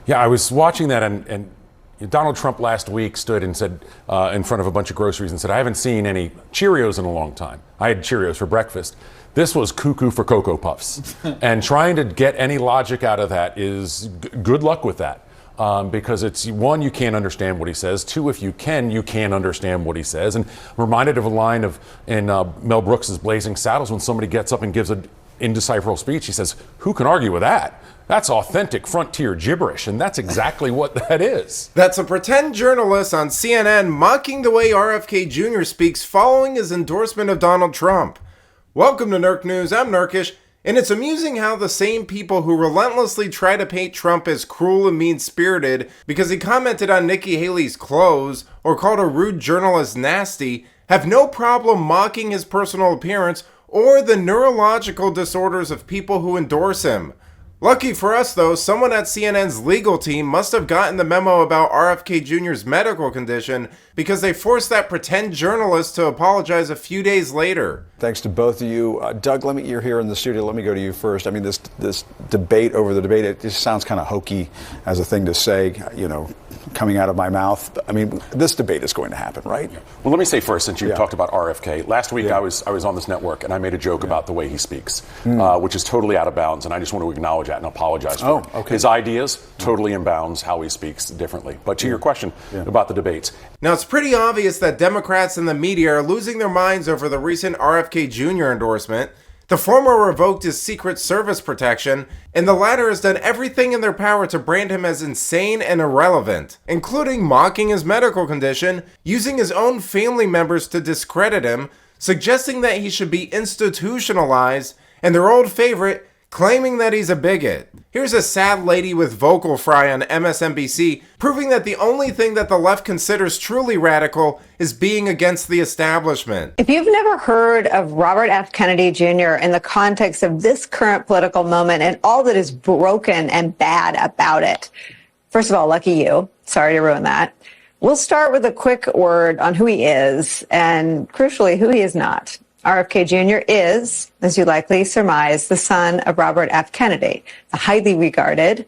Yeah, I was watching that, and Donald Trump last week stood and said in front of a bunch of groceries and said, "I haven't seen any Cheerios in a long time. I had Cheerios for breakfast." This was cuckoo for Cocoa Puffs. And trying to get any logic out of that is good luck with that. Because it's, one, you can't understand what he says. Two, if you can't understand what he says. And I'm reminded of a line in Mel Brooks's Blazing Saddles when somebody gets up and gives an indecipherable speech. He says, "Who can argue with that? That's authentic frontier gibberish." And that's exactly what that is. That's a pretend journalist on CNN mocking the way RFK Jr. speaks following his endorsement of Donald Trump. Welcome to Nerk News. I'm Nerkish. And it's amusing how the same people who relentlessly try to paint Trump as cruel and mean-spirited because he commented on Nikki Haley's clothes or called a rude journalist nasty have no problem mocking his personal appearance or the neurological disorders of people who endorse him. Lucky for us, though, someone at CNN's legal team must have gotten the memo about RFK Jr.'s medical condition because they forced that pretend journalist to apologize a few days later. Thanks to both of you. Doug, you're here in the studio. Let me go to you first. I mean, this debate over the debate, it just sounds kind of hokey as a thing to say, coming out of my mouth. I mean, this debate is going to happen, right? Well, let me say first, since you talked about RFK, last week I was on this network and I made a joke about the way he speaks, which is totally out of bounds, and I just want to acknowledge that and apologize for it. Okay. His ideas, totally in bounds, how he speaks differently. But to your question about the debates. Now, it's pretty obvious that Democrats and the media are losing their minds over the recent RFK Jr. endorsement. The former revoked his Secret Service protection, and the latter has done everything in their power to brand him as insane and irrelevant, including mocking his medical condition, using his own family members to discredit him, suggesting that he should be institutionalized, and their old favorite, claiming that he's a bigot. Here's a sad lady with vocal fry on MSNBC, proving that the only thing that the left considers truly radical is being against the establishment. If you've never heard of Robert F. Kennedy Jr. in the context of this current political moment and all that is broken and bad about it, first of all, lucky you. Sorry to ruin that. We'll start with a quick word on who he is and, crucially, who he is not. RFK Jr. is, as you likely surmise, the son of Robert F. Kennedy, the highly regarded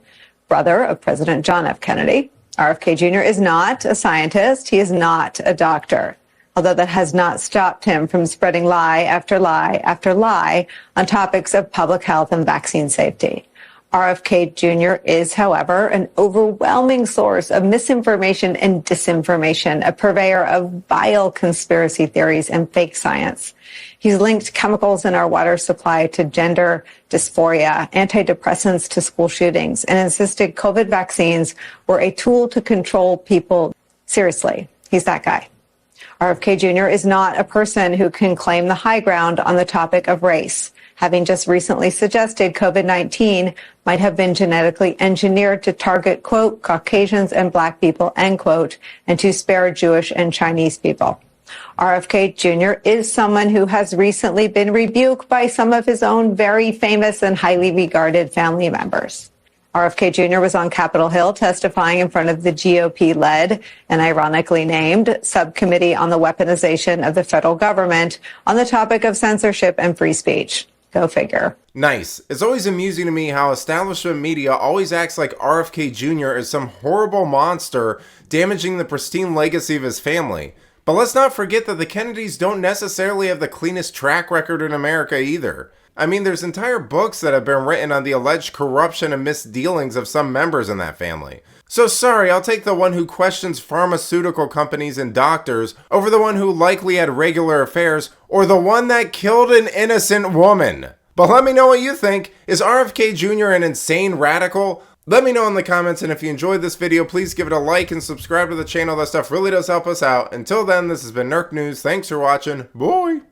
brother of President John F. Kennedy. RFK Jr. is not a scientist. He is not a doctor, although that has not stopped him from spreading lie after lie after lie on topics of public health and vaccine safety. RFK Jr. is, however, an overwhelming source of misinformation and disinformation, a purveyor of vile conspiracy theories and fake science. He's linked chemicals in our water supply to gender dysphoria, antidepressants to school shootings, and insisted COVID vaccines were a tool to control people. Seriously, he's that guy. RFK Jr. is not a person who can claim the high ground on the topic of race, having just recently suggested COVID-19 might have been genetically engineered to target, quote, Caucasians and black people, end quote, and to spare Jewish and Chinese people. RFK Jr. is someone who has recently been rebuked by some of his own very famous and highly regarded family members. RFK Jr. was on Capitol Hill testifying in front of the GOP-led and ironically named Subcommittee on the Weaponization of the Federal Government on the topic of censorship and free speech. Go figure. Nice. It's always amusing to me how establishment media always acts like RFK Jr. is some horrible monster damaging the pristine legacy of his family. But let's not forget that the Kennedys don't necessarily have the cleanest track record in America either. I mean, there's entire books that have been written on the alleged corruption and misdealings of some members in that family. So sorry, I'll take the one who questions pharmaceutical companies and doctors over the one who likely had regular affairs or the one that killed an innocent woman. But let me know what you think. Is RFK Jr. an insane radical? Let me know in the comments, and if you enjoyed this video, please give it a like and subscribe to the channel. That stuff really does help us out. Until then, this has been Nerk News. Thanks for watching. Bye!